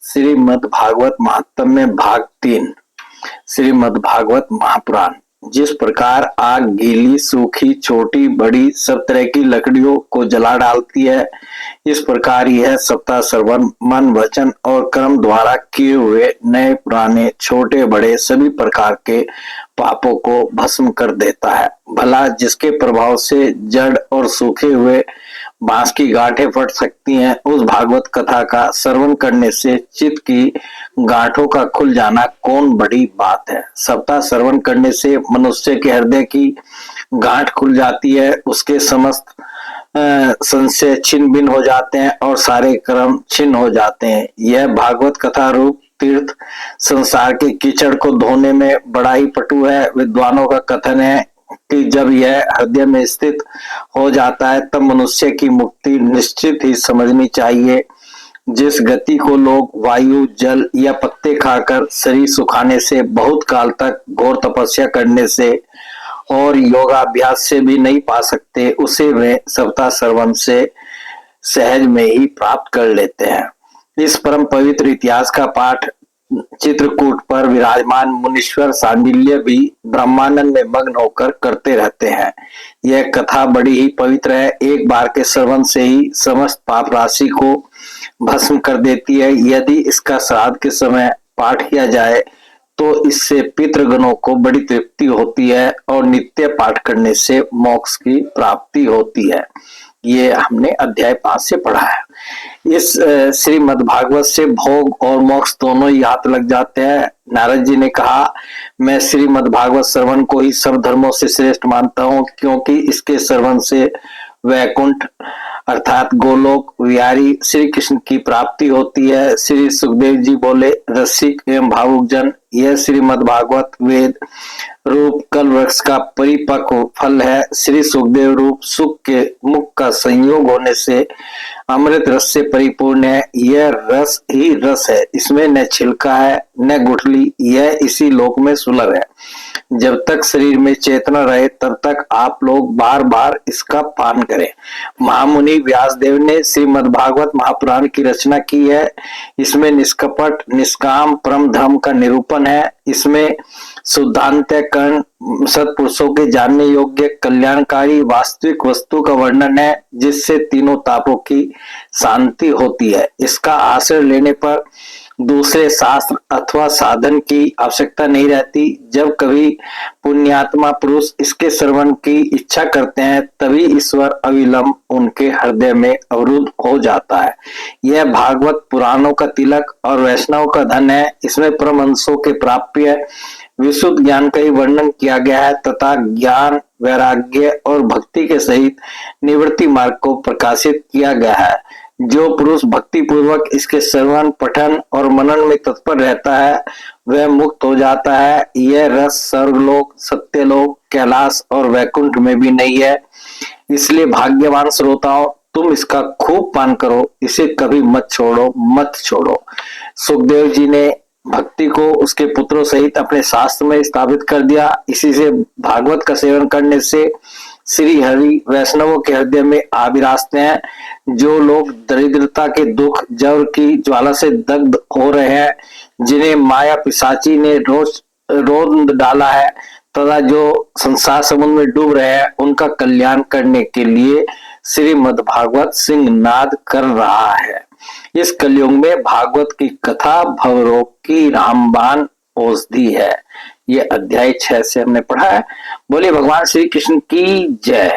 श्रीमद् भागवत महात्म्य भाग 3। श्रीमद् भागवत महापुराण। जिस प्रकार आग गीली, सूखी, छोटी, बड़ी सब तरह की लकड़ियों को जला डालती है, इस प्रकार यह सप्ताह श्रवण मन वचन और कर्म द्वारा किए हुए नए पुराने छोटे बड़े सभी प्रकार के पापों को भस्म कर देता है। भला जिसके प्रभाव से जड़ और सूखे हुए बांस की गांठें फट सकती हैं, उस भागवत कथा का श्रवण करने से चित्त की गांठों का खुल जाना कौन बड़ी बात है। सप्ताह श्रवण करने से मनुष्य के हृदय की गांठ खुल जाती है, उसके समस्त संशय छिन्न भिन्न हो जाते हैं और सारे कर्म छिन्न हो जाते हैं। यह भागवत कथा रूप तीर्थ संसार के कीचड़ को धोने में बड़ा ही पटु है। विद्वानों का कथन है कि जब यह हृदय में स्थित हो जाता है तब मनुष्य की मुक्ति निश्चित ही समझनी चाहिए। जिस गति को लोग वायु, जल या पत्ते खाकर शरीर सुखाने से, बहुत काल तक घोर तपस्या करने से और योगाभ्यास से भी नहीं पा सकते, उसे वे सप्ताह श्रवण से सहज में ही प्राप्त कर लेते हैं। इस परम पवित्र इतिहास का पाठ चित्रकूट पर विराजमान मुनीश्वर सांडिल्य भी ब्रह्मानंद में मग्न होकर करते रहते हैं। यह कथा बड़ी ही पवित्र है, एक बार के श्रवण से ही समस्त पाप राशि को भस्म कर देती है। यदि इसका श्राद्ध के समय पाठ किया जाए तो इससे पितृगणों को बड़ी तृप्ति होती है और नित्य पाठ करने से मोक्ष की प्राप्ति होती है। ये हमने अध्याय 5 से पढ़ा है। इस श्रीमद् भागवत से भोग और मोक्ष दोनों ही हाथ लग जाते हैं। नारद जी ने कहा, मैं श्रीमद् भागवत श्रवण को ही सब धर्मों से श्रेष्ठ मानता हूँ, क्योंकि इसके श्रवण से वैकुंठ अर्थात गोलोक विहारी श्री कृष्ण की प्राप्ति होती है। श्री सुखदेव जी बोले, रसिक एवं भावुक जन, यह श्रीमद् भागवत वेद रूप कल वृक्ष का परिपक्व फल है। श्री सुखदेव रूप सुख के मुख का संयोग होने से अमृत रस से परिपूर्ण है। यह रस ही रस है, इसमें न छिलका है न गुठली, यह इसी लोक में सुलभ है। जब तक शरीर में चेतना रहे तब तक आप लोग बार बार इसका पान करें। महामुनि व्यासदेव ने श्रीमद् भागवत महापुराण की रचना की है। इसमें निष्कपट निष्काम परम धर्म का निरूपण है। इसमें शुद्धांतःकरण सत्पुरुषों के जानने योग्य कल्याणकारी वास्तविक वस्तु का वर्णन है, जिससे तीनों तापों की शांति होती है। इसका आश्रय लेने पर दूसरे शास्त्र अथवा साधन की आवश्यकता नहीं रहती। जब कभी पुण्यात्मा पुरुष इसके श्रवण की इच्छा करते हैं तभी ईश्वर अविलंब उनके हृदय में अवरुद्ध हो जाता है। यह भागवत पुराणों का तिलक और वैष्णव का धन है। इसमें परमहंसों के प्राप्य विशुद्ध ज्ञान का ही वर्णन किया गया है तथा ज्ञान वैराग्य और भक्ति के सहित निवृत्ति मार्ग को प्रकाशित किया गया है। जो पुरुष भक्ति पूर्वक इसके श्रवण पठन और मनन में तत्पर रहता है वह मुक्त हो जाता है। यह रस स्वर्गलोक, सत्यलोक, कैलाश और वैकुंठ में भी नहीं है। इसलिए भाग्यवान श्रोताओं, तुम इसका खूब पान करो, इसे कभी मत छोड़ो। सुखदेव जी ने भक्ति को उसके पुत्रों सहित अपने शास्त्र में स्थापित कर दिया। इसी से भागवत का सेवन करने से श्री हरि वैष्णवों के हृदय में आ विराजते हैं। जो लोग दरिद्रता के दुख जवर की ज्वाला से दग्ध हो रहे हैं, जिन्हें माया पिशाची ने रोंद डाला है तथा जो संसार समुद्र में डूब रहे हैं, उनका कल्याण करने के लिए श्रीमद् भागवत सिंहनाद कर रहा है। इस कलयुग में भागवत की कथा भवरोग की रामबाण औषधि है। ये अध्याय 6 से हमने पढ़ा है। बोले भगवान श्री कृष्ण की जय।